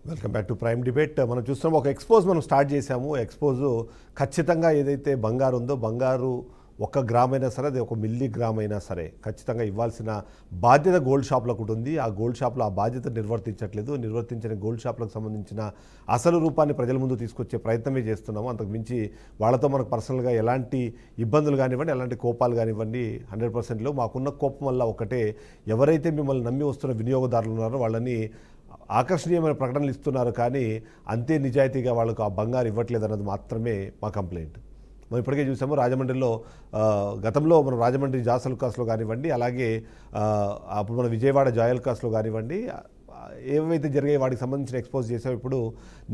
Welcome back to prime debate. మనం చూస్తున్నాం ఒక ఎక్స్పోజ్ మనం స్టార్ట్ చేసాము. ఎక్స్పోజ్ ఖచ్చితంగా ఏదైతే బంగారు ఉందో బంగారు 1 గ్రామ్ అయినా సరే అది 1 మిల్లీ గ్రామ్ అయినా సరే ఖచ్చితంగా ఇవ్వాల్సిన బాధ్యత గోల్డ్ షాప్లకు ఉంటుంది. ఆ గోల్డ్ షాప్లో ఆ బాధ్యత నిర్వర్తించిన గోల్డ్ షాప్లకు సంబంధించిన అసలు రూపాన్ని ప్రజల ముందు తీసుకొచ్చే ప్రయత్నమే చేస్తున్నాము. అంతకు మించి వాళ్ళతో మనకు పర్సనల్గా ఎలాంటి ఇబ్బందులు కానివ్వండి, ఎలాంటి కోపాలు కానివ్వండి 100%లో మాకున్న కోపం వల్ల ఒకటే, ఎవరైతే మిమ్మల్ని నమ్మి వస్తున్న వినియోగదారులు ఉన్నారో వాళ్ళని ఆకర్షణీయమైన ప్రకటనలు ఇస్తున్నారు, కానీ అంతే నిజాయితీగా వాళ్ళకు ఆ బంగారు ఇవ్వట్లేదు అన్నది మాత్రమే మా కంప్లైంట్. మనం ఇప్పటికే చూసాము రాజమండ్రిలో, గతంలో మనం రాజమండ్రి జాసల్కాస్లో కానివ్వండి, అలాగే అప్పుడు మన విజయవాడ జాయల్కాస్లో కానివ్వండి, ఏవైతే జరిగాయి వాటికి సంబంధించిన ఎక్స్పోజ్ చేసాం. ఇప్పుడు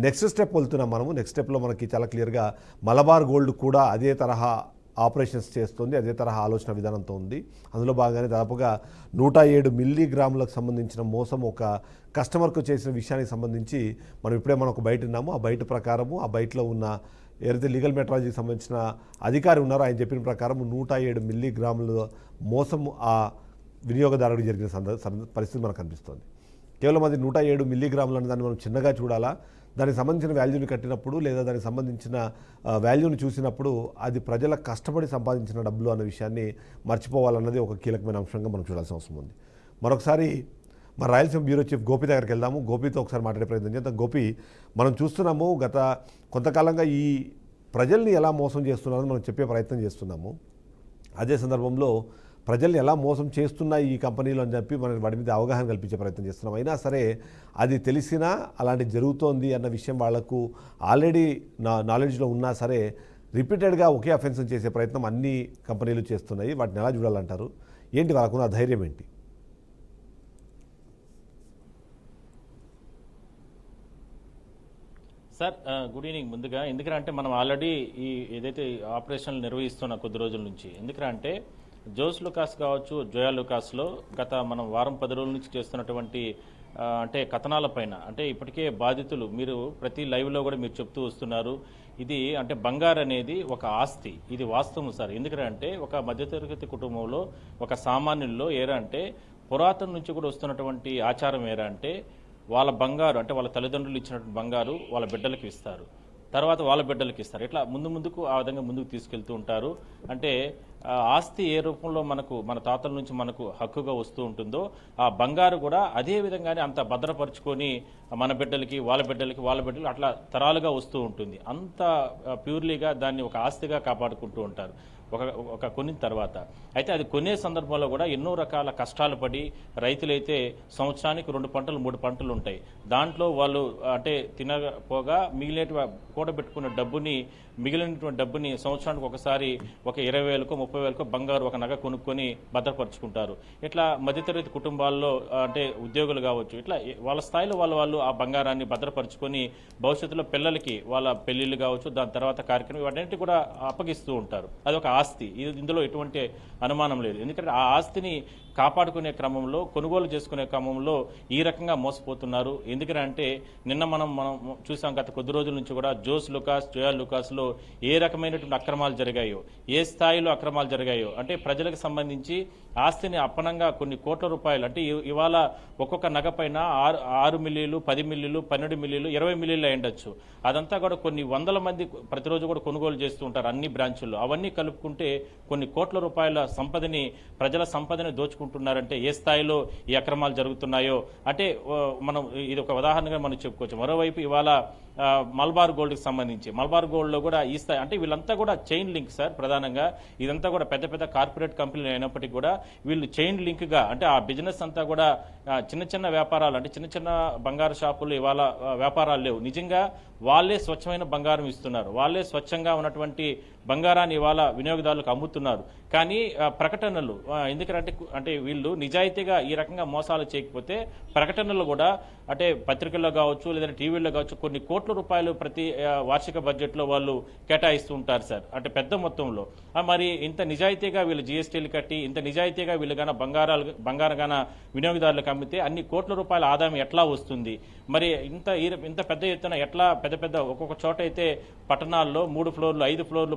నెక్స్ట్ స్టెప్ వెళ్తున్నాం మనము. నెక్స్ట్ స్టెప్లో మనకి చాలా క్లియర్గా మలబార్ గోల్డ్ కూడా అదే తరహా ఆపరేషన్స్ చేస్తుంది, అదే తరహా ఆలోచన విధానంతో ఉంది. అందులో భాగంగానే దాదాపుగా 107 మిల్లీగ్రాములకు సంబంధించిన మోసం ఒక కస్టమర్కు చేసిన విషయానికి సంబంధించి మనం ఒక బయట ఉన్నాము. ఆ బయట ప్రకారము, ఆ బయటలో ఉన్న ఏదైతే లీగల్ మెట్రాలజీకి సంబంధించిన అధికారి ఉన్నారో ఆయన చెప్పిన ప్రకారం 107 మిల్లీగ్రాముల మోసం ఆ వినియోగదారుడికి జరిగిన పరిస్థితి మనకు కనిపిస్తుంది. కేవలం అది 107 మిల్లీగ్రాములు అనే దాన్ని మనం చిన్నగా చూడాలా, దానికి సంబంధించిన వాల్యూని కట్టినప్పుడు లేదా దానికి సంబంధించిన వాల్యూని చూసినప్పుడు అది ప్రజల కష్టపడి సంపాదించిన డబ్బులు అన్న విషయాన్ని మర్చిపోవాలన్నది ఒక కీలకమైన అంశంగా మనం చూడాల్సిన అవసరం ఉంది. మరొకసారి మన రాయలసీమ బ్యూరో చీఫ్ గోపి దగ్గరికి వెళ్దాము. గోపితో ఒకసారి మాట్లాడే ప్రయత్నం చేద్దాం. గోపి, మనం చూస్తున్నాము గత కొంతకాలంగా ఈ ప్రజల్ని ఎలా మోసం చేస్తున్నారని మనం చెప్పే ప్రయత్నం చేస్తున్నాము. అదే సందర్భంలో ప్రజల్ని ఎలా మోసం చేస్తున్నాయి ఈ కంపెనీలు అని చెప్పి మనం వాటి మీద అవగాహన కల్పించే ప్రయత్నం చేస్తున్నాం. అయినా సరే అది తెలిసినా అలాంటి జరుగుతోంది అన్న విషయం వాళ్లకు ఆల్రెడీ నాలెడ్జ్లో ఉన్నా సరే రిపీటెడ్గా ఒకే అఫెన్స్ చేసే ప్రయత్నం అన్ని కంపెనీలు చేస్తున్నాయి. వాటిని ఎలా చూడాలంటారు? ఏంటి వాళ్ళకున్న ధైర్యం ఏంటి? Sir good evening. ముందుగా ఎందుకంటే మనం ఆల్రెడీ ఈ ఏదైతే ఆపరేషన్లు నిర్వహిస్తున్న కొద్ది రోజుల నుంచి, ఎందుకంటే జోస్ లుకాస్ కావచ్చు, జోయా లుకాస్లో గత మనం వారం 10 రోజుల నుంచి చేస్తున్నటువంటి అంటే కథనాల పైన, అంటే ఇప్పటికే బాధితులు మీరు ప్రతి లైవ్లో కూడా మీరు చెప్తూ వస్తున్నారు, ఇది అంటే బంగారు అనేది ఒక ఆస్తి, ఇది వాస్తవం సార్. ఎందుకంటే ఒక మధ్యతరగతి కుటుంబంలో ఒక సామాన్యుల్లో అంటే పురాతన నుంచి కూడా వస్తున్నటువంటి ఆచారం అంటే వాళ్ళ బంగారు అంటే వాళ్ళ తల్లిదండ్రులు ఇచ్చినటువంటి బంగారు వాళ్ళ బిడ్డలకు ఇస్తారు, తర్వాత వాళ్ళ బిడ్డలకి ఇస్తారు. ఇట్లా ముందుకు ఆ విధంగా ముందుకు తీసుకెళ్తూ ఉంటారు. అంటే ఆస్తి ఏ రూపంలో మన తాతల నుంచి మనకు హక్కుగా వస్తూ ఉంటుందో ఆ బంగారు కూడా అదే విధంగానే అంత భద్రపరుచుకొని మన బిడ్డలకి వాళ్ళ బిడ్డలకి అట్లా తరాలుగా వస్తూ ఉంటుంది. అంత ప్యూర్లీగా దాన్ని ఒక ఆస్తిగా కాపాడుకుంటూ ఉంటారు ఒక కొనిన తర్వాత. అయితే అది కొనే సందర్భంలో కూడా ఎన్నో రకాల కష్టాలు పడి రైతులైతే సంవత్సరానికి 2 పంటలు 3 పంటలు ఉంటాయి. దాంట్లో వాళ్ళు అంటే తినపోగా కూడబెట్టుకున్న మిగిలినటువంటి డబ్బుని సంవత్సరానికి ఒకసారి ఒక 20,000కో 30,000కో బంగారు ఒక నగ కొనుక్కొని భద్రపరుచుకుంటారు. ఇట్లా మధ్యతరగతి కుటుంబాల్లో అంటే ఉద్యోగులు కావచ్చు, ఇట్లా వాళ్ళ స్థాయిలో వాళ్ళు ఆ బంగారాన్ని భద్రపరుచుకొని భవిష్యత్తులో పిల్లలకి వాళ్ళ పెళ్లిళ్ళు కావచ్చు, దాని తర్వాత కార్యక్రమం వాటన్నిటి కూడా అప్పగిస్తూ ఉంటారు. అది ఒక ఆస్తి, ఇందులో ఎటువంటి అనుమానం లేదు. ఎందుకంటే ఆ ఆస్తిని కాపాడుకునే క్రమంలో, కొనుగోలు చేసుకునే క్రమంలో ఈ రకంగా మోసపోతున్నారు. ఎందుకంటే నిన్న మనం చూసాం గత కొద్ది రోజుల నుంచి కూడా జోస్ లుకాస్, జోయా లుకాస్లో ఏ రకమైనటువంటి అక్రమాలు జరిగాయో, ఏ స్థాయిలో అక్రమాలు జరిగాయో, అంటే ప్రజలకు సంబంధించి ఆస్తిని అప్పనంగా కొన్ని కోట్ల రూపాయలు, అంటే ఇవాళ ఒక్కొక్క నగ పైన 6 మిల్లీలు, 10 మిల్లీలు, 12 మిల్లీలు, 20 మిల్లీలు అయ్యుండొచ్చు. అదంతా కూడా కొన్ని వందల మంది ప్రతిరోజు కూడా కొనుగోలు చేస్తూ ఉంటారు అన్ని బ్రాంచుల్లో. అవన్నీ కలుపుకుంటే కొన్ని కోట్ల రూపాయల ప్రజల సంపదని దోచుకుంటున్నారంటే ఏ స్థాయిలో ఈ అక్రమాలు జరుగుతున్నాయో అంటే మనం ఇది ఒక ఉదాహరణగా మనం చెప్పుకోవచ్చు. మరోవైపు ఇవాళ మలబార్ గోల్డ్కి సంబంధించి మలబార్ గోల్డ్లో కూడా ఈ స్థాయి, అంటే వీళ్ళంతా కూడా చైన్ లింక్ సార్. ప్రధానంగా ఇదంతా కూడా పెద్ద కార్పొరేట్ కంపెనీలు అయినప్పటికీ కూడా వీళ్ళు చైన్ లింక్గా, అంటే ఆ బిజినెస్ అంతా కూడా చిన్న వ్యాపారాలు, అంటే చిన్న బంగారు షాపులు ఇవాళ వ్యాపారాలు లేవు. నిజంగా వాళ్ళే స్వచ్ఛమైన బంగారం ఇస్తున్నారు, వాళ్ళే స్వచ్ఛంగా ఉన్నటువంటి బంగారాన్ని ఇవాళ వినియోగదారులకు అమ్ముతున్నారు. కానీ ప్రకటనలు అంటే వీళ్ళు నిజాయితీగా ఈ రకంగా మోసాలు చేయకపోతే ప్రకటనలు కూడా అంటే పత్రికల్లో కావచ్చు లేదంటే టీవీల్లో కావచ్చు కొన్ని కోట్ల రూపాయలు ప్రతి వార్షిక బడ్జెట్లో వాళ్ళు కేటాయిస్తూ ఉంటారు సార్, అంటే పెద్ద మొత్తంలో. మరి ఇంత నిజాయితీగా వీళ్ళు జీఎస్టీలు కట్టి ఇంత నిజాయితీగా వీళ్ళు గాన బంగారం గాన వినియోగదారులకు అమ్మితే అన్ని కోట్ల రూపాయల ఆదాయం ఎట్లా వస్తుంది? మరి ఇంత పెద్ద ఎత్తున ఎట్లా పెద్ద ఒక్కొక్క చోట అయితే పట్టణాల్లో 3 ఫ్లోర్లు 5 ఫ్లోర్లు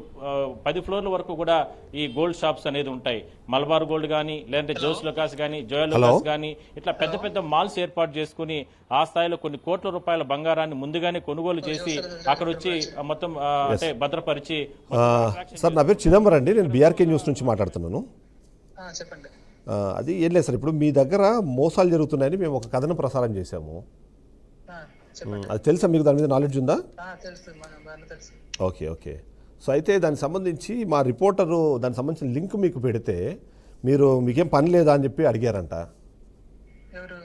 10 ఫ్లోర్ల వరకు కూడా ఈ గోల్డ్ షాప్స్ అనేది ఉంటాయి. మలబార్ గోల్డ్ కానీ, లేదంటే జోస్ లుకాస్ కానీ, జోయల్ లుకాస్ కానీ, ఇట్లా పెద్ద పెద్ద మాల్స్ ఏర్పాటు చేసుకుని ఆ స్థాయిలో కొన్ని కోట్ల రూపాయల బంగారాన్ని ముందుగానే కొనుగోలు చేసి అక్కడ వచ్చి మొత్తం అంటే భద్రపరిచి సార్, నా పేరు చిదంబరం అండి. నేను బీఆర్కే న్యూస్ నుంచి మాట్లాడుతున్నాను. చెప్పండి. అది ఏం లేదు సార్, ఇప్పుడు మీ దగ్గర మోసాలు జరుగుతున్నాయని మేము ఒక కథనం ప్రసారం చేశాము. చెప్పండి. అది తెలుసా మీకు? దాని మీద నాలెడ్జ్ ఉందా? తెలుసు, బాగా తెలుసు. Okay okay. సో అయితే దానికి సంబంధించి మా రిపోర్టరు దానికి సంబంధించిన లింక్ మీకు పెడితే మీకేం పని లేదా అని చెప్పి అడిగారంట. ఎవరు?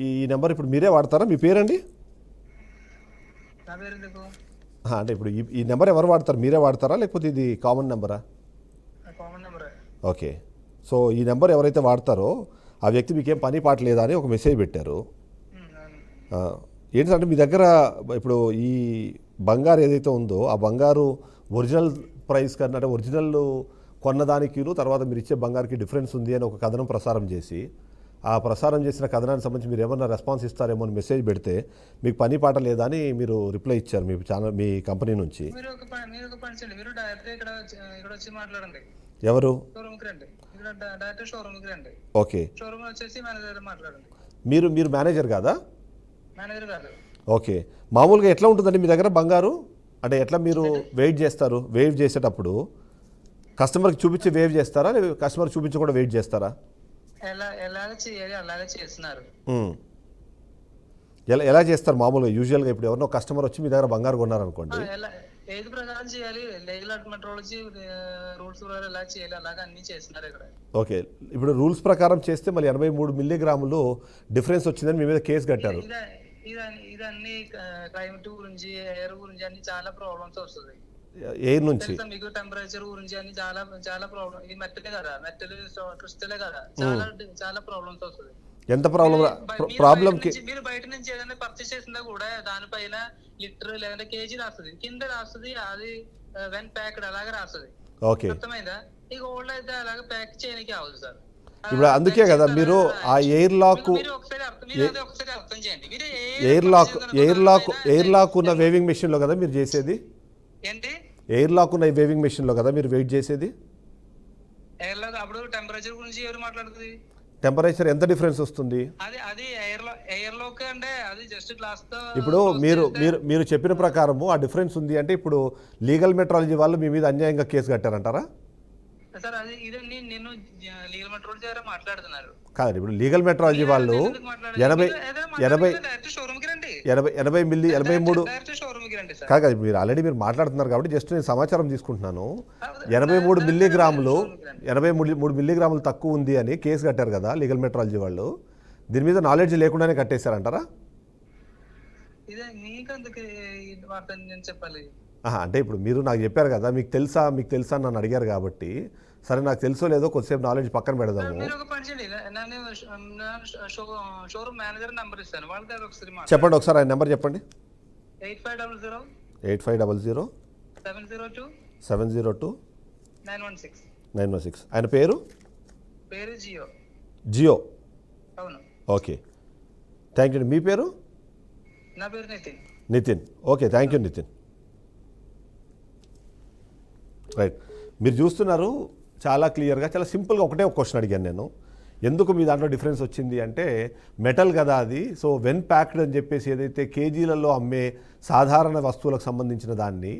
ఈ నెంబర్ ఇప్పుడు మీరే వాడతారా? మీ పేరండి? నా పేరు ఎందుకు? అంటే ఇప్పుడు ఈ నెంబర్ ఎవరు వాడతారు? మీరే వాడతారా లేకపోతే ఇది కామన్ నెంబరా? Common number. ఓకే. సో ఈ నెంబర్ ఎవరైతే వాడతారో ఆ వ్యక్తి మీకేం పని పాట లేదా అని ఒక మెసేజ్ పెట్టారు. ఏంటంటే మీ దగ్గర ఇప్పుడు ఈ బంగారు ఏదైతే ఉందో ఆ బంగారు ఒరిజినల్ ప్రైస్ కన్నా, అంటే ఒరిజినల్ కొన్నదానికి తర్వాత మీరు ఇచ్చే బంగారుకి డిఫరెన్స్ ఉంది అని ఒక కథనం ప్రసారం చేసి, ఆ ప్రసారం చేసిన కథనానికి సంబంధించి మీరు ఏమన్నా రెస్పాన్స్ ఇస్తారేమో అని మెసేజ్ పెడితే మీకు పని పాట లేదా అని మీరు రిప్లై ఇచ్చారు మీ ఛానల్, మీ కంపెనీ నుంచి. మీరు ఒక పని చేయండి, మీరు డైరెక్ట్ ఇక్కడ వచ్చి మాట్లాడండి. ఎవరు? షోరూమ్కి రండి, ఇక్కడ డైరెక్ట్ షోరూమ్కి రండి. ఓకే. షోరూమ్ వచ్చేసి మేనేజర్ మాట్లాడండి. మీరు మేనేజర్ కాదా? మేనేజర్ కాదు. ఓకే. మామూలుగా ఎట్లా ఉంటుందండి మీ దగ్గర బంగారు? అంటే ఎట్లా మీరు వెయిట్ చేస్తారు? వెయిట్ చేసేటప్పుడు కస్టమర్కి చూపించి వేవ్ చేస్తారా, లేదా కస్టమర్కి చూపించి కూడా వెయిట్ చేస్తారా? ఎలాగ చేయాలి అలాగే చేస్తున్నారు. ఎలా చేస్తారు మామూలుగా? యూజువల్గా ఇప్పుడు ఎవరినో కస్టమర్ వచ్చి మీ దగ్గర బంగారు కొన్నారనుకోండి, ఏది ప్రకారం చేయాలి, లీగల్ మెట్రాలజీ రూల్స్ ఎలా చేయాలి అలాగే అన్ని చేస్తున్నారు ఇక్కడ. ఓకే. ఇప్పుడు రూల్స్ ప్రకారం చేస్తే మళ్ళీ 83 మిల్లీగ్రాములు డిఫరెన్స్ వచ్చిందని మీ మీద కేసు కట్టారు. ఇదన్నీ క్లైమేట్ గురించి, ఎయిర్ గురించి అన్ని చాలా ప్రాబ్లమ్స్ వస్తుంది. ఎయిర్ నుంచి మీకు టెంపరేచర్ గురించి అన్ని చాలా చాలా ప్రాబ్లమ్. ఇది మెట్టలే కదా, మెట్టలు క్రిస్టలే కదా, చాలా ప్రాబ్లమ్స్ వస్తుంది. ఎంత ప్రాబ్లంకి మీరు బయట నుంచి ఏదైనా పర్చేస్ చేసినా కూడా దానిపైన లీటర్ లేదంటే కేజీ రాస్తుంది, కింద రాస్తుంది అది వెన్ ప్యాక్డ్ అలాగే రాస్తుంది. ఓకే. అర్థమైందా? ఈ గోల్డ్ అయితే అలాగే ప్యాక్ చేయడానికి అవ్వదు సార్. ఇప్పుడు అందుకే కదా మీరు ఆ ఎయిర్ లాక్ ఉన్న వేవింగ్ మెషిన్లో కదా మీరు చేసేది? ఏంటి? ఎయిర్ లాక్ ఉన్న వేవింగ్ మెషిన్లో కదా మీరు వెయిట్ చేసేది? ఎయిర్ లాక్ అప్పుడు టెంపరేచర్ గురించి ఎవరు మాట్లాడుతుంది? టెంపరేచర్ ఎంత డిఫరెన్స్ వస్తుంది? అది ఎయిర్ లాక్ అంటే అది జస్ట్ గ్లాస్ తో. ఇప్పుడు మీరు చెప్పిన ప్రకారము ఆ డిఫరెన్స్ ఉంది అంటే ఇప్పుడు లీగల్ మెట్రాలజీ వాళ్ళు మీ మీద అన్యాయంగా కేసు కట్టారంటారా? సార్ అది ఇదండి, నేను లీగల్ మెట్రాలజీ ద్వారా మాట్లాడుతున్నారు. కాదు, ఇప్పుడు లీగల్ మెట్రాలజీ వాళ్ళు 83 కాదు, మీరు ఆల్రెడీ మీరు మాట్లాడుతున్నారు కాబట్టి జస్ట్ నేను సమాచారం తీసుకుంటున్నాను. 83 మిల్లీగ్రాములు తక్కువ ఉంది అని కేసు కట్టారు కదా లీగల్ మెట్రాలజీ వాళ్ళు. దీని మీద నాలెడ్జ్ లేకుండానే కట్టేశారంటారా? చెప్పాలి అంటే ఇప్పుడు మీరు నాకు చెప్పారు కదా మీకు తెలుసా అని నన్ను అడిగారు కాబట్టి, సరే నాకు తెలుసో లేదో కొద్దిసేపు నాలెడ్జ్ పక్కన పెడదాము. చెప్పండి ఒకసారి ఆయన నెంబర్ చెప్పండి. 8500 702 916. ఆయన పేరు జియో. Okay, thank you. మీ పేరు? నా పేరు Nitin. Okay, thank you Nitin. Right, మీరు చూస్తున్నారు చాలా క్లియర్గా, చాలా సింపుల్గా ఒకటే ఒక క్వశ్చన్ అడిగాను నేను. ఎందుకు మీ దాంట్లో డిఫరెన్స్ వచ్చింది అంటే మెటల్ కదా అది, సో వెన్ ప్యాక్డ్ అని చెప్పేసి ఏదైతే కేజీలలో అమ్మే సాధారణ వస్తువులకు సంబంధించిన దాన్ని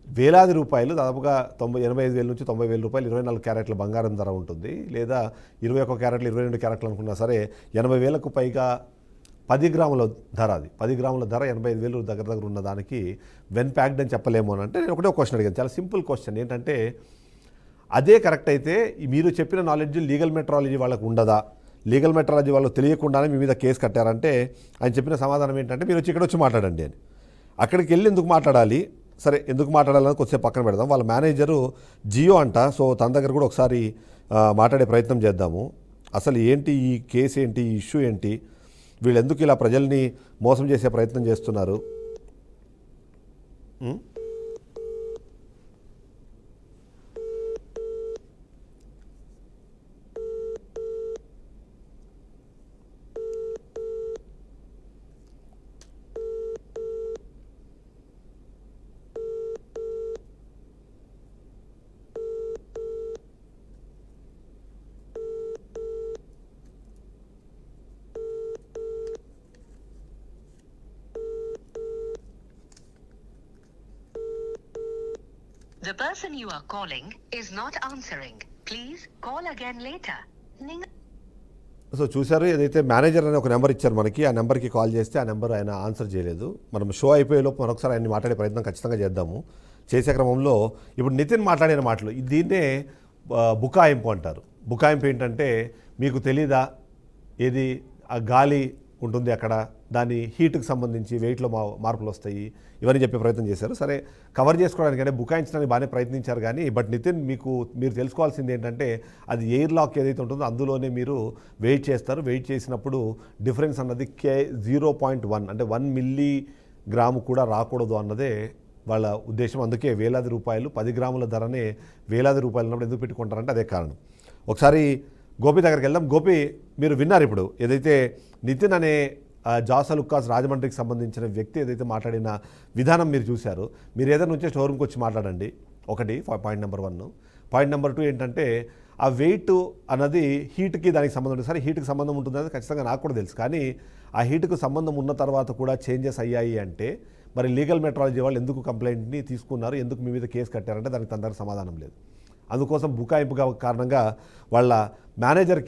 వేలాది రూపాయలు, దాదాపుగా 85,000 నుంచి 90,000 రూపాయలు 24 క్యారెట్ల బంగారం ధర ఉంటుంది, లేదా 21 క్యారెట్లు 22 క్యారెట్లు అనుకున్నా సరే 80,000కు పైగా 10 గ్రాముల ధర, అది 10 గ్రాముల ధర 85,000 దగ్గర ఉన్న దానికి వెన్ ప్యాక్డ్ అని చెప్పలేము అని అంటే నేను ఒకటే క్వశ్చన్ అడిగాను. చాలా సింపుల్ క్వశ్చన్ ఏంటంటే, అదే కరెక్ట్ అయితే మీరు చెప్పిన నాలెడ్జ్ లీగల్ మెట్రాలజీ వాళ్ళకు ఉండదా? లీగల్ మెట్రాలజీ వాళ్ళు తెలియకుండానే మీ మీద కేసు కట్టారంటే ఆయన చెప్పిన సమాధానం ఏంటంటే మీరు ఇక్కడ వచ్చి మాట్లాడండి అని. అక్కడికి వెళ్ళి ఎందుకు మాట్లాడాలి? సరే, ఎందుకు మాట్లాడాలని కొద్దిసేపు పక్కన పెడదాం. వాళ్ళ మేనేజరు జియో అంట, సో తన దగ్గర కూడా ఒకసారి మాట్లాడే ప్రయత్నం చేద్దాము. అసలు ఏంటి ఈ కేసు, ఏంటి ఈ ఇష్యూ ఏంటి, వీళ్ళు ఎందుకు ఇలా ప్రజల్ని మోసం చేసే ప్రయత్నం చేస్తున్నారు? The person you are calling is not answering. Please call again later. So చూసారు, ఏదైతే మేనేజర్ అనే ఒక నెంబర్ ఇచ్చారు మనకి, ఆ నెంబర్కి కాల్ చేస్తే ఆ నెంబర్ ఆయన ఆన్సర్ చేయలేదు. మనం షో అయిపోయేలోపు మరొకసారి ఆయన మాట్లాడే ప్రయత్నం ఖచ్చితంగా చేద్దాము. చేసే క్రమంలో ఇప్పుడు నితిన్ మాట్లాడిన మాటలు, దీన్నే బుకాయింపు అంటారు. బుకాయింపు ఏంటంటే, మీకు తెలీదా ఏది ఆ గాలి ఉంటుంది అక్కడ, దాని హీట్కి సంబంధించి వెయిట్లో మార్పులు వస్తాయి, ఇవన్నీ చెప్పే ప్రయత్నం చేశారు. సరే, కవర్ చేసుకోవడానికంటే బుకాయించడానికి బాగానే ప్రయత్నించారు కానీ, బట్ నితిన్ మీరు తెలుసుకోవాల్సింది ఏంటంటే, అది ఎయిర్ లాక్ ఏదైతే ఉంటుందో అందులోనే మీరు వెయిట్ చేస్తారు. వెయిట్ చేసినప్పుడు డిఫరెన్స్ అన్నది 0.1 అంటే 1 మిల్లీగ్రాము కూడా రాకూడదు అన్నదే వాళ్ళ ఉద్దేశం. అందుకే వేలాది రూపాయలు, 10 గ్రాముల ధరనే వేలాది రూపాయలు ఉన్నప్పుడు ఎందుకు పెట్టుకుంటారంటే అదే కారణం. ఒకసారి గోపి దగ్గరికి వెళ్దాం. గోపి, మీరు విన్నారు ఇప్పుడు ఏదైతే నితిన్ అనే జాస్ లుకాస్ రాజమండ్రికి సంబంధించిన వ్యక్తి ఏదైతే మాట్లాడిన విధానం మీరు చూశారు. మీరు ఏదైనా నుంచే షోరూమ్కి వచ్చి మాట్లాడండి, ఒకటి పాయింట్ నెంబర్ 1. పాయింట్ నెంబర్ 2 ఏంటంటే, ఆ వెయిట్ అన్నది హీట్కి దానికి సంబంధం ఉంటుంది. సరే, హీట్కి సంబంధం ఉంటుందని ఖచ్చితంగా నాకు కూడా తెలుసు, కానీ ఆ హీట్కి సంబంధం ఉన్న తర్వాత కూడా చేంజెస్ అయ్యాయి అంటే మరి లీగల్ మెట్రాలజీ వాళ్ళు ఎందుకు కంప్లైంట్ని తీసుకున్నారు, ఎందుకు మీ మీద కేసు కట్టారంటే దానికి తొందరగా సమాధానం లేదు. అందుకోసం బుకాయింపు కారణంగా వాళ్ళ మేనేజర్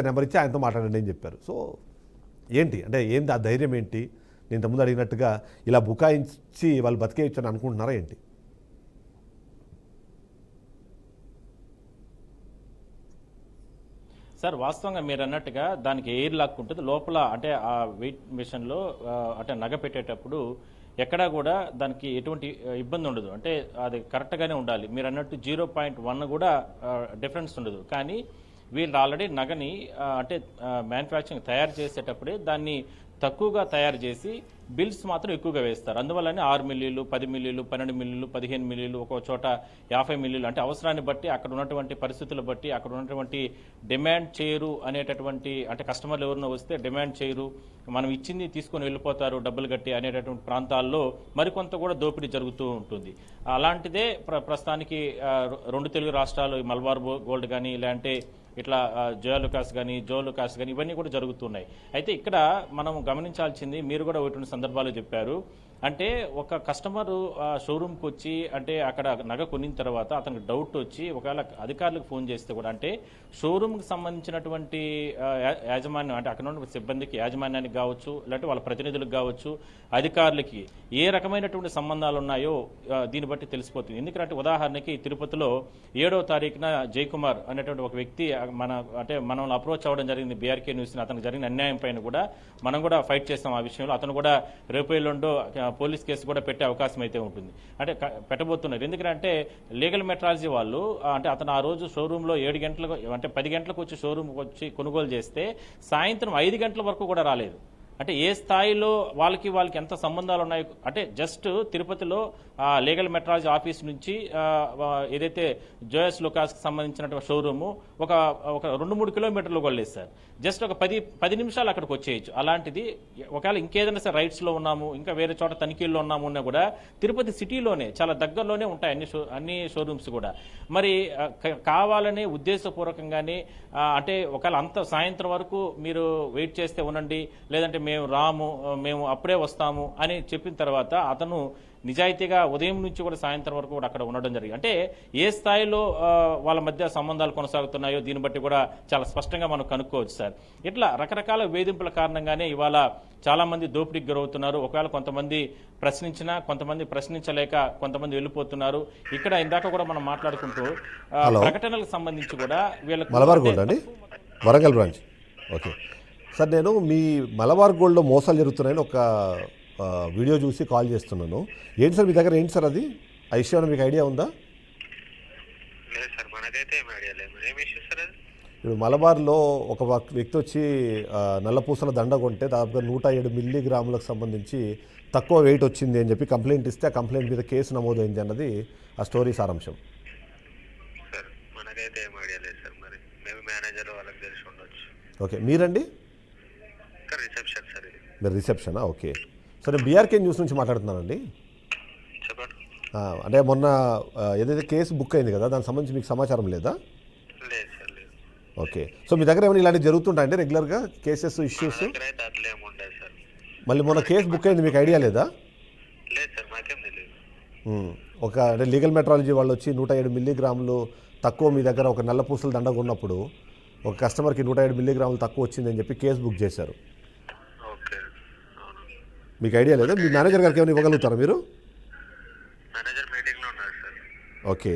నెంబర్ ఇచ్చి ఆయనతో మాట్లాడండి అని చెప్పారు. సో ఏంటి అంటే, ఏంటి ఆ ధైర్యం ఏంటి? నేను ఇంతకుముందు అడిగినట్టుగా ఇలా బుకాయించి వాళ్ళు బతికేయచ్చు అని అనుకుంటున్నారా ఏంటి? సార్, వాస్తవంగా మీరు అన్నట్టుగా దానికి ఎయిర్ లాక్ ఉంటుంది లోపల. అంటే ఆ వెయిట్ మిషన్లో అంటే నగ పెట్టేటప్పుడు ఎక్కడా కూడా దానికి ఎటువంటి ఇబ్బంది ఉండదు. అంటే అది కరెక్ట్గానే ఉండాలి. మీరు అన్నట్టు 0.1 కూడా డిఫరెన్స్ ఉండదు. కానీ వీళ్ళు ఆల్రెడీ నగని అంటే మ్యానుఫ్యాక్చరింగ్ తయారు చేసేటప్పుడే దాన్ని తక్కువగా తయారు చేసి బిల్స్ మాత్రం ఎక్కువగా వేస్తారు. అందువల్లనే 6 మిల్లీలు, 10 మిల్లీలు, 12 మిల్లీలు, 15 మిల్లీలు, ఒక్కో చోట 50 మిల్లీలు, అంటే అవసరాన్ని బట్టి, అక్కడ ఉన్నటువంటి పరిస్థితులు బట్టి, అక్కడ ఉన్నటువంటి డిమాండ్ చేయరు అనేటటువంటి, అంటే కస్టమర్లు ఎవరినో వస్తే డిమాండ్ చేయరు, మనం ఇచ్చింది తీసుకొని వెళ్ళిపోతారు డబ్బులు కట్టి అనేటటువంటి ప్రాంతాల్లో మరికొంత కూడా దోపిడీ జరుగుతూ ఉంటుంది. అలాంటిదే ప్రస్తుతానికి 2 తెలుగు రాష్ట్రాలు, మలబార్ గోల్డ్ కానీ, లేదంటే ఇట్లా జోలుకాస్ కానీ, జోలుకాస్ కానీ, ఇవన్నీ కూడా జరుగుతున్నాయి. అయితే ఇక్కడ మనం గమనించాల్సింది, మీరు కూడా ఒకటి సందర్భాలు చెప్పారు, అంటే ఒక కస్టమరు షోరూమ్కి వచ్చి, అంటే అక్కడ నగ కొనిన తర్వాత అతనికి డౌట్ వచ్చి ఒకవేళ అధికారులకు ఫోన్ చేస్తే కూడా, అంటే షోరూమ్కి సంబంధించినటువంటి యాజమాన్యం, అంటే అక్కడ ఉన్న సిబ్బందికి, యాజమాన్యానికి కావచ్చు, లేదంటే వాళ్ళ ప్రతినిధులకు కావచ్చు, అధికారులకి ఏ రకమైనటువంటి సంబంధాలు ఉన్నాయో దీన్ని బట్టి తెలిసిపోతుంది. ఎందుకంటే ఉదాహరణకి తిరుపతిలో 7వ తారీఖున జయకుమార్ అనేటువంటి ఒక వ్యక్తి మనల్ని అప్రోచ్ అవ్వడం జరిగింది. బీఆర్కే న్యూస్, అతనికి జరిగిన అన్యాయం పైన కూడా మనం కూడా ఫైట్ చేస్తాం ఆ విషయంలో. అతను కూడా రేపు ఎల్లుండో పోలీస్ కేసు కూడా పెట్టే అవకాశం అయితే ఉంటుంది, అంటే పెట్టబోతున్నారు. ఎందుకంటే లీగల్ మెట్రాలజీ వాళ్ళు, అంటే అతను ఆ రోజు షోరూంలో 7 గంటలకు, అంటే 10 గంటలకు వచ్చి షోరూమ్కి వచ్చి కొనుగోలు చేస్తే సాయంత్రం 5 గంటల వరకు కూడా రాలేదు. అంటే ఏ స్థాయిలో వాళ్ళకి ఎంత సంబంధాలు ఉన్నాయి, అంటే జస్ట్ తిరుపతిలో లీగల్ మెట్రాలజీ ఆఫీస్ నుంచి ఏదైతే జోయస్ లుకాస్కి సంబంధించినటువంటి షోరూము ఒక 2-3 కిలోమీటర్లు కూడా లేదు సార్. జస్ట్ ఒక 10 నిమిషాలు అక్కడికి వచ్చేయచ్చు. అలాంటిది ఒకవేళ ఇంకేదైనా సార్ రైట్స్లో ఉన్నాము, ఇంకా వేరే చోట తనిఖీల్లో ఉన్నాము ఉన్నా కూడా తిరుపతి సిటీలోనే చాలా దగ్గరలోనే ఉంటాయి అన్ని షోరూమ్స్ కూడా. మరి కావాలనే ఉద్దేశపూర్వకంగానే, అంటే ఒకవేళ అంత సాయంత్రం వరకు మీరు వెయిట్ చేస్తే ఉండండి, లేదంటే మేము అప్పుడే వస్తాము అని చెప్పిన తర్వాత అతను నిజాయితీగా ఉదయం నుంచి కూడా సాయంత్రం వరకు కూడా అక్కడ ఉండడం జరిగింది. అంటే ఏ స్థాయిలో వాళ్ళ మధ్య సంబంధాలు కొనసాగుతున్నాయో దీన్ని బట్టి కూడా చాలా స్పష్టంగా మనం కనుక్కోవచ్చు సార్. ఇట్లా రకరకాల వేధింపుల కారణంగానే ఇవాళ చాలా మంది దోపిడీకి గురవుతున్నారు. ఒకవేళ కొంతమంది ప్రశ్నించినా, కొంతమంది ప్రశ్నించలేక కొంతమంది వెళ్ళిపోతున్నారు. ఇక్కడ ఇందాక కూడా మనం మాట్లాడుకుంటూ ప్రకటనలకు సంబంధించి కూడా వీళ్ళకి మలబార్ గోల్డ్ అండి, వరంగల్ బ్రాంచ్. ఓకే సార్, నేను మీ మలబార్ గోల్డ్లో మోసాలు జరుగుతున్నాయని ఒక వీడియో చూసి కాల్ చేస్తున్నాను. ఏంటి సార్ మీ దగ్గర, ఏంటి సార్ అది, ఆ ఇష్యూ మీకు ఐడియా ఉందా? ఇప్పుడు మలబార్లో ఒక వ్యక్తి వచ్చి నల్లపూసల దండ కొంటే దాదాపుగా 107 మిల్లీగ్రాములకు సంబంధించి తక్కువ వెయిట్ వచ్చింది అని చెప్పి కంప్లైంట్ ఇస్తే, ఆ కంప్లైంట్ మీద కేసు నమోదైంది అన్నది ఆ స్టోరీ సారాంశం. ఓకే, మీరండి? మీరు రిసెప్షనా? ఓకే. సరే, బీఆర్కే న్యూస్ నుంచి మాట్లాడుతున్నానండి. అంటే మొన్న ఏదైతే కేసు బుక్ అయింది కదా, దానికి సంబంధించి మీకు సమాచారం లేదా? ఓకే. సో మీ దగ్గర ఏమైనా ఇలాంటివి జరుగుతుంటాయండి రెగ్యులర్గా, కేసెస్, ఇష్యూస్? మళ్ళీ మొన్న కేసు బుక్ అయింది, మీకు ఐడియా లేదా? ఒక అంటే లీగల్ మెట్రాలజీ వాళ్ళు వచ్చి 107 మిల్లీగ్రాములు తక్కువ మీ దగ్గర ఒక నల్ల పూసల దండగ ఉన్నప్పుడు ఒక కస్టమర్కి 107 మిల్లీగ్రాములు తక్కువ వచ్చిందని చెప్పి కేసు బుక్ చేశారు. ఓకే. అవును. మీకు ఐడియా లేదా? మీ మేనేజర్ గారికి ఏమైనా ఇవ్వగలుగుతారా మీరు? మేనేజర్ మీటింగ్లో ఉన్నారు సార్. ఓకే.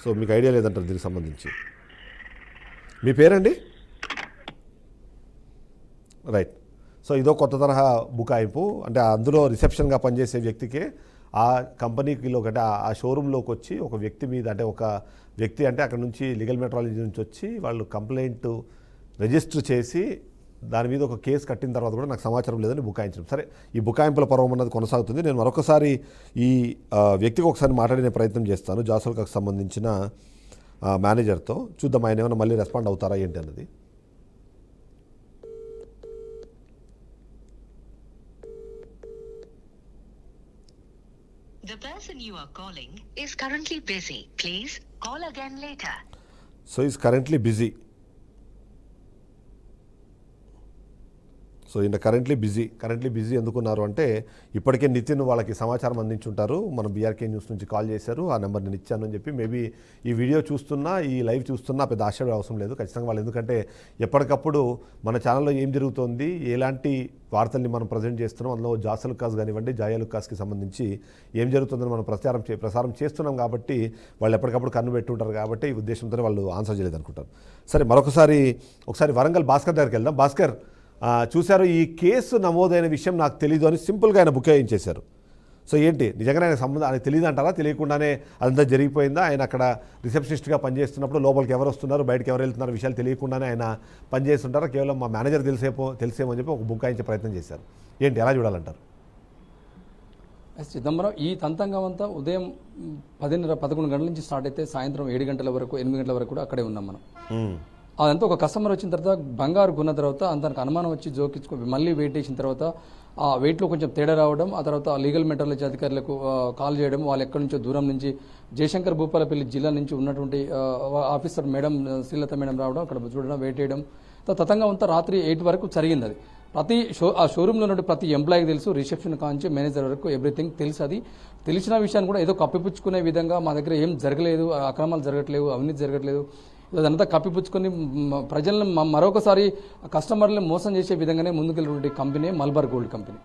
సో మీకు ఐడియా లేదంటారు దీనికి సంబంధించి. మీ పేరండి? రైట్. సో ఇదో కొత్త తరహా బుకాయింపు. అంటే అందులో రిసెప్షన్గా పనిచేసే వ్యక్తికే ఆ కంపెనీకి అంటే ఆ షోరూంలోకి వచ్చి ఒక వ్యక్తి మీద అంటే ఒక వ్యక్తి అంటే అక్కడ నుంచి లీగల్ మెట్రాలజీ నుంచి వచ్చి వాళ్ళు కంప్లైంట్ రిజిస్టర్ చేసి దాని మీద ఒక కేసు కట్టిన తర్వాత కూడా నాకు సమాచారం లేదని బుకాయించడం. సరే, ఈ బుకాయింపుల పర్వం అన్నది కొనసాగుతుంది. నేను మరొకసారి ఈ వ్యక్తికి ఒకసారి మాట్లాడే ప్రయత్నం చేస్తాను, జాసోల్కాకు సంబంధించిన మేనేజర్తో. చూద్దాం ఆయన ఏమైనా మళ్ళీ రెస్పాండ్ అవుతారా ఏంటి అన్నది. The person you are calling is currently busy. Please call again later. So is currently busy. So ఈయన కరెంట్లీ బిజీ ఎందుకున్నారు అంటే ఇప్పటికే నితిన్ వాళ్ళకి సమాచారం అందించుంటారు. మనం బీఆర్కే న్యూస్ నుంచి కాల్ చేశారు, ఆ నెంబర్ నేను ఇచ్చాను అని చెప్పి. మేబీ ఈ వీడియో చూస్తున్నా, ఈ లైవ్ చూస్తున్నా పెద్ద ఆశ్చర్య అవసరం లేదు ఖచ్చితంగా వాళ్ళు. ఎందుకంటే ఎప్పటికప్పుడు మన ఛానల్లో ఏం జరుగుతోంది, ఎలాంటి వార్తల్ని మనం ప్రజెంట్ చేస్తున్నాం, అందులో జాసోల్కాస్ కానివ్వండి, జాయాలుకాస్కి సంబంధించి ఏం జరుగుతుందని మనం ప్రసారం చేస్తున్నాం కాబట్టి వాళ్ళు ఎప్పటికప్పుడు కన్ను పెట్టుంటారు. కాబట్టి ఈ ఉద్దేశంతోనే వాళ్ళు ఆన్సర్ చేయలేదు అనుకుంటారు. సరే, ఒకసారి వరంగల్ భాస్కర్ దగ్గరికి వెళ్దాం. భాస్కర్, చూశారు ఈ కేసు నమోదైన విషయం నాకు తెలీదు అని సింపుల్గా ఆయన బుకాయించేశారు. సో ఏంటి నిజంగానే ఆయన సంబంధం ఆయన తెలియదు అంటారా? తెలియకుండానే అదంతా జరిగిపోయిందా? ఆయన అక్కడ రిసెప్షనిస్ట్గా పనిచేస్తున్నప్పుడు లోపలికి ఎవరు వస్తున్నారు, బయటకు ఎవరు వెళ్తున్నారు విషయాలు తెలియకుండానే ఆయన పనిచేస్తుంటారా? కేవలం మా మేనేజర్ తెలిసేమో అని చెప్పి ఒక బుకాయించే ప్రయత్నం చేశారు. ఏంటి, ఎలా చూడాలంటారు? చిదంబరం ఈ తంతంగం అంతా ఉదయం 10-11 గంటల నుంచి స్టార్ట్ అయితే సాయంత్రం 7 గంటల వరకు 8 గంటల వరకు కూడా అక్కడే ఉన్నాం మనం. అదంతా ఒక కస్టమర్ వచ్చిన తర్వాత బంగారు కొన్న తర్వాత తనకు అనుమానం వచ్చి జోకించుకో మళ్ళీ వెయిట్ చేసిన తర్వాత ఆ వెయిట్లో కొంచెం తేడా రావడం, ఆ తర్వాత లీగల్ మెట్రాలజీ అధికారులకు కాల్ చేయడం, వాళ్ళు ఎక్కడి నుంచో దూరం నుంచి జయశంకర్ భూపాలపల్లి జిల్లా నుంచి ఉన్నటువంటి ఆఫీసర్ మేడం శ్రీలత మేడం రావడం, అక్కడ చూడడం, వెయిట్ చేయడం, తతంగం అంతా రాత్రి 8 వరకు జరిగింది. అది ఆ షోరూంలో నుండి ప్రతి ఎంప్లాయీకి తెలుసు, రిసెప్షన్ కాంచి మేనేజర్ వరకు ఎవ్రీథింగ్ తెలుసు. అది తెలిసిన విషయాన్ని కూడా ఏదో కప్పిపుచ్చుకునే విధంగా మా దగ్గర ఏం జరగలేదు, అక్రమాలు జరగట్లేవు, అవినీతి జరగట్లేదు, ఇదంతా కప్పిపుచ్చుకొని ప్రజలను మరొకసారి కస్టమర్లను మోసం చేసే విధంగానే ముందుకెళ్ళినటువంటి కంపెనీ మల్బార్ గోల్డ్ కంపెనీ.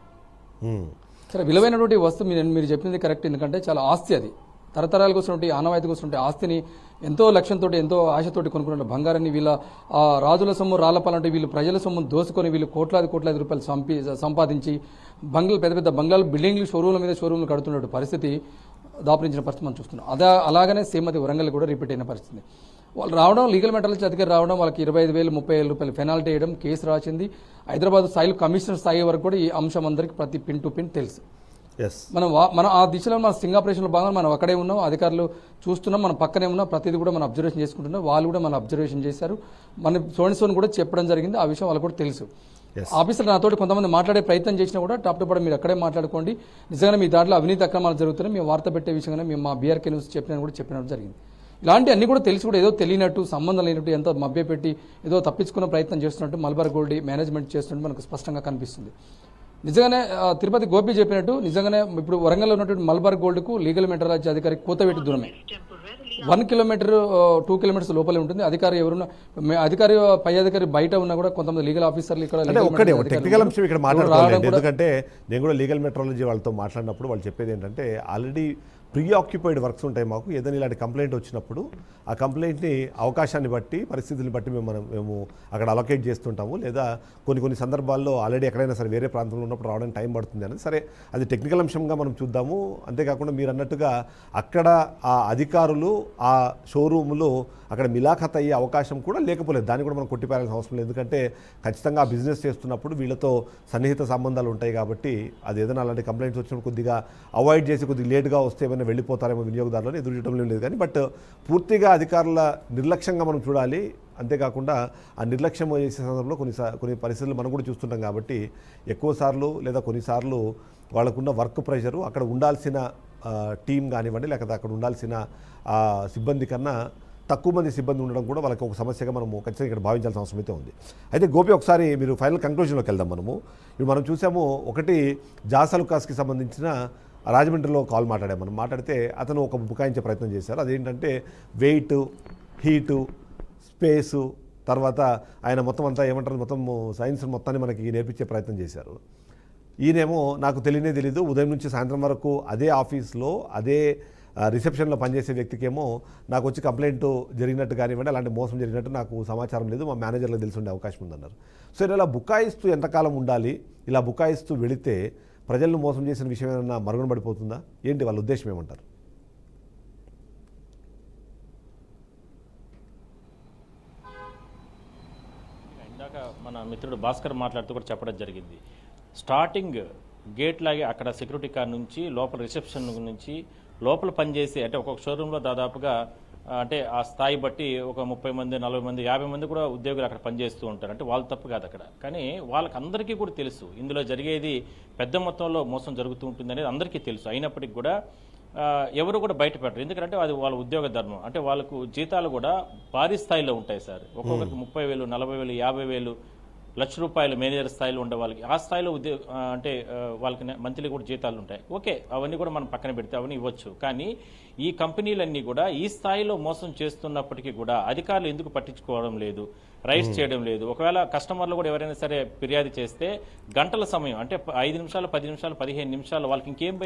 సరే, విలువైనటువంటి వస్తువు మీరు చెప్పింది కరెక్ట్. ఎందుకంటే చాలా ఆస్తి, అది తరతరాలకు వస్తున్నటువంటి ఆనవాయితీకి వస్తున్నటువంటి ఆస్తిని ఎంతో లక్ష్యంతో ఎంతో ఆశతోటి కొనుక్కున్న బంగారాన్ని వీళ్ళ రాజుల సొమ్ము రాళ్లపాలంటే వీళ్ళు ప్రజల సొమ్ము దోసుకొని వీళ్ళు కోట్లాది రూపాయలు సంపాదించి పెద్ద పెద్ద బంగ్లాలు, బిల్డింగ్లు, షోరూమ్లు కడుతున్న పరిస్థితి దాపురించిన పరిస్థితి మనం చూస్తున్నాం. అలాగనే సేమ్ అది వరంగల్ కూడా రిపీట్ అయిన పరిస్థితి. వాళ్ళు రావడం, లీగల్ మెట్రాలజీ అధికారి రావడం, వాళ్ళకి 25,000 30,000 రూపాయలు పెనాల్టీ వేయడం, కేసు రాసింది. హైదరాబాద్ స్థాయిలో కమిషనర్ స్థాయి వరకు కూడా ఈ అంశం అందరికీ ప్రతి పిన్ టు పిన్ తెలుసు. మనం ఆ దిశలో మన స్టింగ్ ఆపరేషన్లో భాగంగా మనం అక్కడే ఉన్నాం, అధికారులు చూస్తున్నాం, మన పక్కనే ఉన్నాం, ప్రతిదీ కూడా మనం అబ్జర్వేషన్ చేసుకుంటున్నాం. వాళ్ళు కూడా మన అబ్జర్వేషన్ చేశారు, మన సోన్ కూడా చెప్పడం జరిగింది. ఆ విషయం వాళ్ళకు కూడా తెలుసు. ఆఫీసర్ నాతోటి కొంతమంది మాట్లాడే ప్రయత్నం చేసినా కూడా టాప్ టు బాటం మీరు అక్కడే మాట్లాడుకోండి, నిజంగానే మీ దాంట్లో అవినీతి అక్రమాలు జరుగుతున్నాయి, మేము వార్త పెట్టే విషయంగానే మేము మా బీఆర్కే న్యూస్ చెప్పినట్టు జరిగింది. ఇలాంటి అన్ని కూడా తెలిసి కూడా ఏదో తెలియనట్టు, సంబంధం లేనట్టు, ఎంతో మభ్యపెట్టి ఏదో తప్పించుకునే ప్రయత్నం చేస్తున్నట్టు మల్బార్ గోల్డ్ మేనేజ్మెంట్ చేస్తున్నట్టు మనకు స్పష్టంగా కనిపిస్తుంది. నిజంగానే తిరుపతి గోపి చెప్పినట్టు నిజంగానే ఇప్పుడు వరంగల్లో ఉన్నటువంటి మల్బార్ గోల్డ్కు లీగల్ మెట్రాలజీ అధికారి కోతవేటి దూరమే 1 కిలోమీటర్ 2 కిలోమీటర్స్ లోపలే ఉంటుంది. అధికారి ఎవరున్నా, పై అధికారి బయట ఉన్నా కూడా కొంతమంది లీగల్ ఆఫీసర్లు ఇక్కడ టెక్నికల్ అంశం ఇక్కడ మాట్లాడుకోవాలి. ఎందుకంటే నేను కూడా లీగల్ మెట్రాలజీ వాళ్ళతో మాట్లాడినప్పుడు వాళ్ళు చెప్పేది ఏంటంటే ఆల్రెడీ ప్రీ ఆక్యుపైడ్ వర్క్స్ ఉంటాయి మాకు. ఏదైనా ఇలాంటి కంప్లైంట్ వచ్చినప్పుడు ఆ కంప్లైంట్ని అవకాశాన్ని బట్టి, పరిస్థితులను బట్టి మేము అక్కడ అలొకేట్ చేస్తుంటాము. లేదా కొన్ని సందర్భాల్లో ఆల్రెడీ ఎక్కడైనా సరే వేరే ప్రాంతంలో ఉన్నప్పుడు రావడానికి టైం పడుతుంది అనేది. సరే, అది టెక్నికల్ అంశంగా మనం చూద్దాము. అంతేకాకుండా మీరు అన్నట్టుగా అక్కడ ఆ అధికారులు, ఆ షోరూములు అక్కడ మిలాఖత్ అయ్యే అవకాశం కూడా లేకపోలేదు. దాన్ని కూడా మనం కొట్టిపారాల్సిన అవసరం లేదు. ఎందుకంటే ఖచ్చితంగా ఆ బిజినెస్ చేస్తున్నప్పుడు వీళ్ళతో సన్నిహిత సంబంధాలు ఉంటాయి కాబట్టి అది ఏదైనా అలాంటి కంప్లైంట్స్ వచ్చినప్పుడు కొద్దిగా అవాయిడ్ చేసి కొద్దిగా లేట్గా వస్తే ఏమైనా వెళ్ళిపోతారేమో వినియోగదారులను ఎదురు చూడడం లేదు. కానీ బట్ పూర్తిగా అధికారుల నిర్లక్ష్యంగా మనం చూడాలి. అంతేకాకుండా ఆ నిర్లక్ష్యం చేసే సందర్భంలో కొన్ని పరిస్థితులు మనం కూడా చూస్తుంటాం కాబట్టి ఎక్కువ సార్లు లేదా కొన్నిసార్లు వాళ్ళకున్న వర్క్ ప్రెషరు, అక్కడ ఉండాల్సిన టీం కానివ్వండి, లేకపోతే అక్కడ ఉండాల్సిన సిబ్బంది కన్నా తక్కువ మంది సిబ్బంది ఉండడం కూడా వాళ్ళకి ఒక సమస్యగా మనము ఖచ్చితంగా ఇక్కడ భావించాల్సిన అవసరం అయితే ఉంది. అయితే గోపి, ఒకసారి మీరు ఫైనల్ కంక్లూజన్లోకి వెళ్దాం. ఇప్పుడు మనం చూసాము, ఒకటి జాసలుకాస్కి సంబంధించిన రాజమండ్రిలో కాల్ మనం మాట్లాడితే అతను ఒక బుకాయించే ప్రయత్నం చేశారు. అదేంటంటే వెయిట్, హీటు, స్పేసు, తర్వాత ఆయన మొత్తం అంతా ఏమంటారు, మొత్తం సైన్స్ మొత్తాన్ని మనకి నేర్పించే ప్రయత్నం చేశారు. ఈయనేమో నాకు తెలీదు, ఉదయం నుంచి సాయంత్రం వరకు అదే ఆఫీస్లో అదే రిసెప్షన్లో పనిచేసే వ్యక్తికేమో నాకు వచ్చి కంప్లైంట్ జరిగినట్టు కానివ్వండి, అలాంటి మోసం జరిగినట్టు నాకు సమాచారం లేదు, మా మేనేజర్లకు తెలిసి ఉండే అవకాశం ఉందన్నారు. సో ఇలా బుకాయిస్తూ ఎంతకాలం ఉండాలి? ఇలా బుకాయిస్తూ వెళితే ప్రజలను మోసం చేసిన విషయం ఏమైనా మరుగున పడిపోతుందా? ఏంటి వాళ్ళ ఉద్దేశం ఏమంటారు? ఇందాక మన మిత్రుడు భాస్కర్ మాట్లాడుతూ కూడా చెప్పడం జరిగింది. స్టార్టింగ్ గేట్ లాగే అక్కడ సెక్యూరిటీ కార్ నుంచి లోపల రిసెప్షన్ నుంచి లోపల పనిచేసి, అంటే ఒక్కొక్క షోరూంలో దాదాపుగా అంటే ఆ స్థాయి బట్టి ఒక 30 మంది, 40 మంది, 50 మంది కూడా ఉద్యోగులు అక్కడ పనిచేస్తూ ఉంటారు. అంటే వాళ్ళు తప్పు కాదు అక్కడ, కానీ వాళ్ళకందరికీ కూడా తెలుసు ఇందులో జరిగేది పెద్ద మొత్తంలో మోసం జరుగుతూ ఉంటుంది అనేది అందరికీ తెలుసు. అయినప్పటికీ కూడా ఎవరు కూడా బయటపెట్టరు, ఎందుకంటే అది వాళ్ళ ఉద్యోగ ధర్మం. అంటే వాళ్ళకు జీతాలు కూడా భారీ స్థాయిలో ఉంటాయి సార్. ఒక్కొక్కరికి 30,000, 40,000, 50,000, ₹1,00,000 మేనేజర్ స్థాయిలో ఉండే వాళ్ళకి, ఆ స్థాయిలో అంటే వాళ్ళకి మంత్లీ కూడా జీతాలు ఉంటాయి. ఓకే, అవన్నీ కూడా మనం పక్కన పెడితే అవన్నీ ఇవ్వచ్చు. కానీ ఈ కంపెనీలన్నీ కూడా ఈ స్థాయిలో మోసం చేస్తున్నప్పటికీ కూడా అధికారులు ఎందుకు పట్టించుకోవడం లేదు, రైట్స్ చేయడం లేదు? ఒకవేళ కస్టమర్లు కూడా ఎవరైనా సరే ఫిర్యాదు చేస్తే గంటల సమయం, అంటే 5 నిమిషాలు, 10 నిమిషాలు, 15 నిమిషాలు, వాళ్ళకి ఇంకేం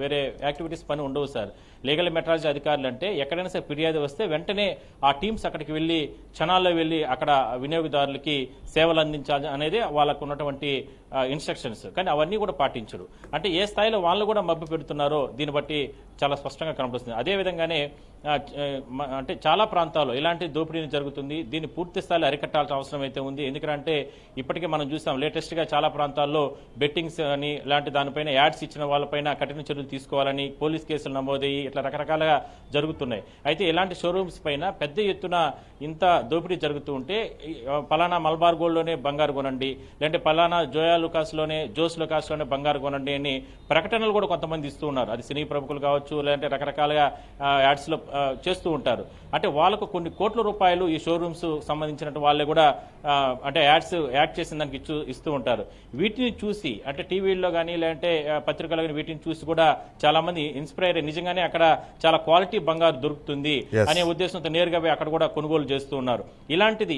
వేరే యాక్టివిటీస్ పని ఉండవు సార్. లీగల్ మెట్రాలజీ అధికారులు అంటే ఎక్కడైనా సరే ఫిర్యాదు వస్తే వెంటనే ఆ టీమ్స్ అక్కడికి వెళ్ళి క్షణాల్లో వెళ్ళి అక్కడ వినియోగదారులకి సేవలు అందించాలి అనేది వాళ్ళకు ఉన్నటువంటి ఇన్స్ట్రక్షన్స్. కానీ అవన్నీ కూడా పాటించరు. అంటే ఏ స్థాయిలో వాళ్ళు కూడా మభ్య పెడుతున్నారో దీన్ని బట్టి చాలా స్పష్టంగా కనబడుతుంది. అదేవిధంగానే అంటే చాలా ప్రాంతాల్లో ఇలాంటి దోపిడీ జరుగుతుంది. దీన్ని పూర్తి స్థాయిలో అరికట్టాల్సిన అవసరం అయితే ఉంది. ఎందుకంటే ఇప్పటికే మనం చూసాం లేటెస్ట్గా చాలా ప్రాంతాల్లో బెట్టింగ్స్ అని ఇలాంటి దానిపైన యాడ్స్ ఇచ్చిన వాళ్ళపైన కఠిన చర్యలు తీసుకోవాలని పోలీస్ కేసులు నమోదయ్యి ఇట్లా రకరకాలుగా జరుగుతున్నాయి. అయితే ఇలాంటి షోరూమ్స్ పైన పెద్ద ఎత్తున ఇంత దోపిడీ జరుగుతూ ఉంటే పలానా మల్బార్ గోల్డ్లోనే బంగారు కొనండి, లేదంటే పలానా జోస్ లుకాస్లోనే బంగారు కొనండి అని ప్రకటనలు కూడా కొంతమంది ఇస్తూ ఉన్నారు. అది సినీ ప్రముఖులు కావచ్చు, లేదంటే రకరకాలుగా యాడ్స్లో చేస్తూ ఉంటారు. అంటే వాళ్ళకు కొన్ని కోట్ల రూపాయలు ఈ షోరూమ్స్ సంబంధించినట్టు వాళ్ళే కూడా అంటే యాడ్ చేసిన దానికి ఇస్తూ ఉంటారు. వీటిని చూసి అంటే టీవీల్లో కానీ లేదంటే పత్రికల్లో కానీ వీటిని చూసి కూడా చాలా మంది ఇన్స్పైర్ నిజంగానే అక్కడ చాలా క్వాలిటీ బంగారు దొరుకుతుంది అనే ఉద్దేశంతో నేరుగా అక్కడ కూడా కొనుగోలు చేస్తూ ఉన్నారు. ఇలాంటిది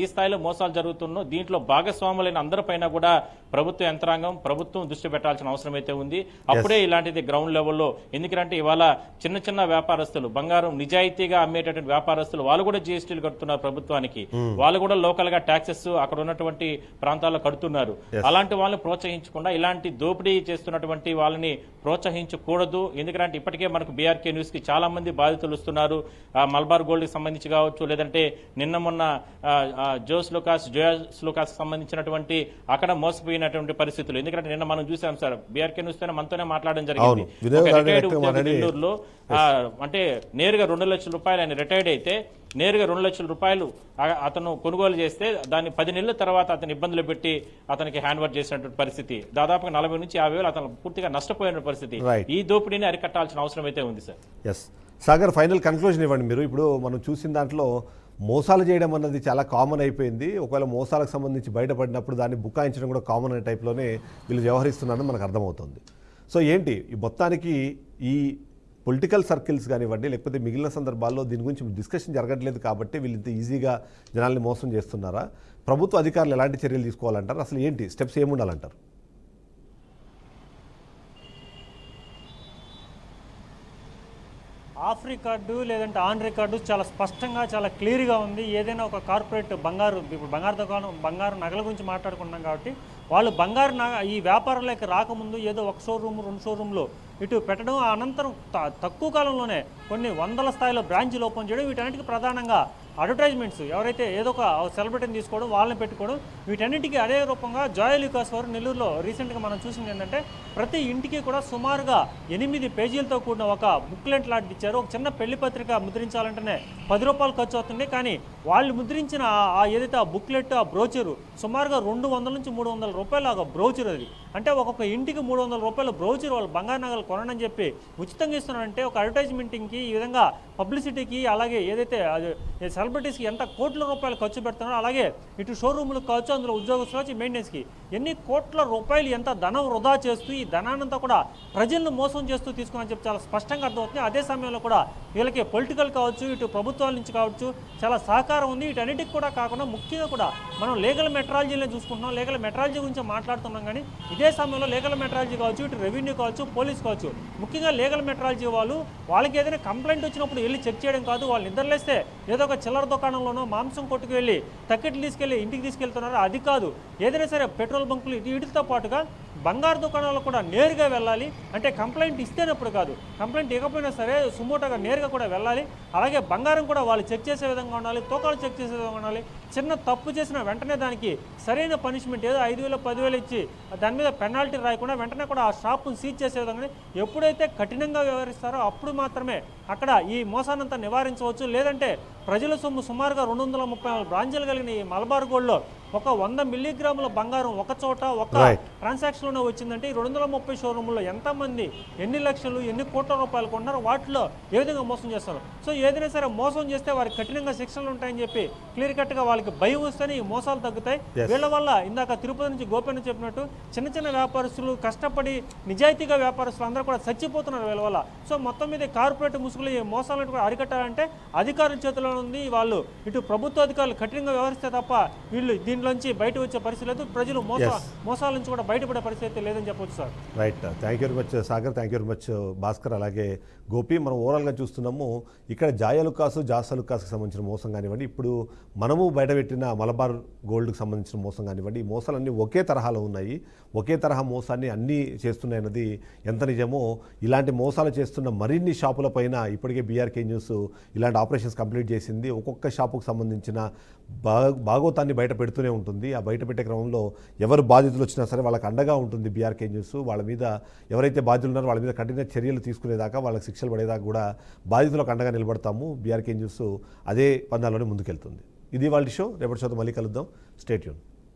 ఈ స్థాయిలో మోసాలు జరుగుతున్నో దీంట్లో భాగస్వాములైన అందరిపైన కూడా ప్రభుత్వ యంత్రాంగం, ప్రభుత్వం దృష్టి పెట్టాల్సిన అవసరం అయితే ఉంది. అప్పుడే ఇలాంటిది గ్రౌండ్ లెవెల్లో, ఎందుకంటే ఇవాళ చిన్న చిన్న వ్యాపారస్తులు, బంగారం నిజాయితీగా అమ్మేటటువంటి వ్యాపారస్తులు వాళ్ళు కూడా జీఎస్టీలు కడుతున్నారు ప్రభుత్వానికి. వాళ్ళు కూడా లోకల్ గా ట్యాక్సెస్ అక్కడ ఉన్నటువంటి ప్రాంతాల్లో కడుతున్నారు. అలాంటి వాళ్ళని ప్రోత్సహించకుండా ఇలాంటి దోపిడీ చేస్తున్నటువంటి వాళ్ళని ప్రోత్సహించకూడదు. ఎందుకంటే ఇప్పటికే మనకు బీఆర్కే న్యూస్ కి చాలా మంది బాధితులు వస్తున్నారు. మల్బార్ గోల్డ్ కి సంబంధించి కావచ్చు, లేదంటే నిన్న మొన్న జోస్ లుకాస్ సంబంధించినటువంటి అక్కడ మోసపోయినటువంటి పరిస్థితులు. ఎందుకంటే నిన్న మనం చూసాం సార్, బీఆర్కే న్యూస్ తో మనతోనే మాట్లాడడం జరిగింది. రిటైర్డ్ ఉద్యోగి నెల్లూరులో అంటే నేరుగా ₹2,00,000 ఆయన రిటైర్డ్ అయితే నేరుగా ₹2,00,000 అతను కొనుగోలు చేస్తే దాన్ని 10 నెలల తర్వాత అతను ఇబ్బందులు పెట్టి అతనికి హ్యాండ్ ఓవర్ చేసినటువంటి పరిస్థితి. దాదాపుగా 40,000 నుంచి 50,000 అతను పూర్తిగా నష్టపోయిన పరిస్థితి. ఈ దోపిడీని అరికట్టాల్సిన అవసరం అయితే ఉంది sir. Yes Sagar, final conclusion ఇవ్వండి మీరు. ఇప్పుడు మనం చూసిన దాంట్లో మోసాలు చేయడం అన్నది చాలా కామన్ అయిపోయింది. ఒకవేళ మోసాలకు సంబంధించి బయటపడినప్పుడు దాన్ని బుకాయించడం కూడా కామన్ అనే టైప్లోనే వీళ్ళు వ్యవహరిస్తున్నారని మనకు అర్థమవుతుంది. సో ఏంటి ఈ మొత్తానికి ఈ పొలిటికల్ సర్కిల్స్ కానివ్వండి, లేకపోతే మిగిలిన సందర్భాల్లో దీని గురించి డిస్కషన్ జరగట్లేదు కాబట్టి వీళ్ళు ఇంత ఈజీగా జనాల్ని మోసం చేస్తున్నారా? ప్రభుత్వ అధికారులు ఎలాంటి చర్యలు తీసుకోవాలంటారు? అసలు ఏంటి స్టెప్స్ ఏముండాలంటారు? ఆఫ్ రికార్డు లేదంటే ఆన్ రికార్డు చాలా స్పష్టంగా, చాలా క్లియర్గా ఉంది. ఏదైనా ఒక కార్పొరేట్ ఇప్పుడు బంగారు దుకాణం, బంగారు నగల గురించి మాట్లాడుకున్నాం కాబట్టి వాళ్ళు ఈ వ్యాపారంలోకి రాకముందు ఏదో ఒక షోరూమ్, 2 షోరూమ్లు ఇటు పెట్టడం, అనంతరం తక్కువ కాలంలోనే కొన్ని వందల స్థాయిలో బ్రాంచీలు ఓపెన్ చేయడం, వీటన్నిటికీ ప్రధానంగా అడ్వర్టైజ్మెంట్స్, ఎవరైతే ఏదో ఒక సెలబ్రిటీని తీసుకోవడం, వాళ్ళని పెట్టుకోవడం, వీటన్నిటికీ అదే రూపంగా జాయ్ లుకాస్ వారు నెల్లూరులో రీసెంట్గా మనం చూసింది ఏంటంటే ప్రతి ఇంటికి కూడా సుమారుగా 8 పేజీలతో కూడిన ఒక బుక్లెట్ లాంటిది ఇచ్చారు. ఒక చిన్న పెళ్లి పత్రిక ముద్రించాలంటేనే ₹10 ఖర్చు అవుతుంది. కానీ వాళ్ళు ముద్రించిన ఏదైతే ఆ బుక్లెట్, ఆ బ్రోచరు సుమారుగా 200 నుంచి 300 రూపాయలు ఆ బ్రోచర్ అది. అంటే ఒక్కొక్క ఇంటికి 300 రూపాయల బ్రోచర్ వాళ్ళు బంగారు నగలు కొనని చెప్పి ఉచితంగా ఇస్తున్నారంటే ఒక అడ్వర్టైజ్మెంటింగ్కి ఈ విధంగా పబ్లిసిటీకి, అలాగే ఏదైతే అది సెలబ్రిటీస్కి ఎంత కోట్ల రూపాయలు ఖర్చు పెడుతున్నారో, అలాగే ఇటు షోరూములకు కావచ్చు, అందులో ఉద్యోగస్తులు వచ్చి మెయింటెనెన్స్కి ఎన్ని కోట్ల రూపాయలు ఎంత ధనం వృధా చేస్తూ ఈ ధనానంతా కూడా ప్రజలను మోసం చేస్తూ తీసుకుని చెప్పి చాలా స్పష్టంగా అర్థమవుతుంది. అదే సమయంలో కూడా వీళ్ళకి పొలిటికల్ కావచ్చు, ఇటు ప్రభుత్వాల నుంచి కావచ్చు చాలా సహకారం ఉంది. వీటన్నిటికి కూడా కాకుండా ముఖ్యంగా కూడా మనం లీగల్ మెట్రాలజీని చూసుకుంటున్నాం, లీగల్ మెట్రాలజీ గురించి మాట్లాడుతున్నాం. కానీ ఇదే సమయంలో లీగల్ మెట్రాలజీ కావచ్చు, ఇటు రెవెన్యూ కావచ్చు, పోలీస్ కావచ్చు, ముఖ్యంగా లీగల్ మెట్రాలజీ వాళ్ళకి ఏదైనా కంప్లైంట్ వచ్చినప్పుడు వెళ్ళి చెక్ చేయడం కాదు. వాళ్ళు నిద్రలేస్తే ఏదో ఒక చిల్లర దుకాణంలోనో మాంసం కొట్టుకు వెళ్ళి తక్కెట్లు తీసుకెళ్ళి ఇంటికి తీసుకెళ్తున్నారు, అది కాదు. ఏదైనా సరే పెట్రోల్ బంకులు వీటితో పాటుగా బంగారు దుకాణాలు కూడా నేరుగా వెళ్ళాలి. అంటే కంప్లైంట్ ఇస్తేనప్పుడు కాదు, కంప్లైంట్ ఇవ్వకపోయినా సరే సుమోటోగా నేరుగా కూడా వెళ్ళాలి. అలాగే బంగారం కూడా వాళ్ళు చెక్ చేసే విధంగా ఉండాలి, తూకాలు చెక్ చేసే విధంగా ఉండాలి. చిన్న తప్పు చేసిన వెంటనే దానికి సరైన పనిష్మెంట్, ఏదో 5,000 10,000 ఇచ్చి దాని మీద పెనాల్టీ రాయకుండా వెంటనే కూడా ఆ షాప్ను సీజ్ చేసే విధంగా ఎప్పుడైతే కఠినంగా వ్యవహరిస్తారో అప్పుడు మాత్రమే అక్కడ ఈ మోసానంతా నివారించవచ్చు. లేదంటే ప్రజల సొమ్ము సుమారుగా 234 బ్రాంచీలు కలిగిన ఈ మలబార్ గోల్డ్లో ఒక 100 మిల్లీగ్రాముల బంగారం ఒక చోట ఒక ట్రాన్సాక్షన్లోనే వచ్చిందంటే ఈ 230 షోరూముల్లో ఎంతమంది ఎన్ని లక్షలు ఎన్ని కోట్ల రూపాయలు కొన్నారో వాటిలో ఏ విధంగా మోసం చేస్తారు. సో ఏదైనా సరే మోసం చేస్తే వారికి కఠినంగా శిక్షలు ఉంటాయని చెప్పి క్లియర్ కట్గా వాళ్ళకి భయం వస్తేనే ఈ మోసాలు తగ్గుతాయి. వీళ్ళ వల్ల ఇందాక తిరుపతి నుంచి గోపన్న చెప్పినట్టు చిన్న చిన్న వ్యాపారస్తులు కష్టపడి నిజాయితీగా వ్యాపారస్తులు అందరూ కూడా చచ్చిపోతున్నారు వీళ్ళ వల్ల. సో మొత్తం మీద కార్పొరేట్ ముసుగులు ఈ మోసాలను కూడా అరికట్టాలంటే అధికారుల చేతిలో ఉంది. వాళ్ళు ఇటు ప్రభుత్వ అధికారులు కఠినంగా వ్యవహరిస్తే తప్ప వీళ్ళు దీనిలోంచి బయట వచ్చే పరిస్థితి లేదు. ప్రజలు మోసాల నుంచి కూడా బయటపడే పరిస్థితి లేదని చెప్పొచ్చు sir. Right, thank you very much Sagar, thank you very much Bhaskar, అలాగే గోపి. మనం ఓవరాల్గా చూస్తున్నాము ఇక్కడ జాయలుకాసు జాసలుకాస్కి సంబంధించిన మోసం కానివ్వండి, ఇప్పుడు మనము బయటపెట్టిన మలబార్ గోల్డ్కి సంబంధించిన మోసం కానివ్వండి, ఈ మోసాలన్నీ ఒకే తరహాలో ఉన్నాయి. ఒకే తరహా మోసాన్ని అన్నీ చేస్తున్నాయి అన్నది ఎంత నిజమో, ఇలాంటి మోసాలు చేస్తున్న మరిన్ని షాపుల పైన ఇప్పటికే బీఆర్కే న్యూస్ ఇలాంటి ఆపరేషన్స్ కంప్లీట్ చేసింది. ఒక్కొక్క షాపుకు సంబంధించిన భాగోతాన్ని బయట పెడుతూనే ఉంటుంది. ఆ బయట పెట్టే క్రమంలో ఎవరు బాధితులు వచ్చినా సరే వాళ్ళకి అండగా ఉంటుంది బీఆర్కే న్యూస్. వాళ్ళ మీద ఎవరైతే బాధితులు ఉన్నారో వాళ్ళ మీద కఠిన చర్యలు తీసుకునేదాకా, వాళ్ళకి శిక్షలు పడేదాకా కూడా బాధితులకు అండగా నిలబడతాము. బీఆర్కే న్యూస్ అదే పందాల్లోనే ముందుకెళ్తుంది. ఇది వాళ్ళ షో. రేపటి షోతో మళ్ళీ కలుద్దాం. Stay tune.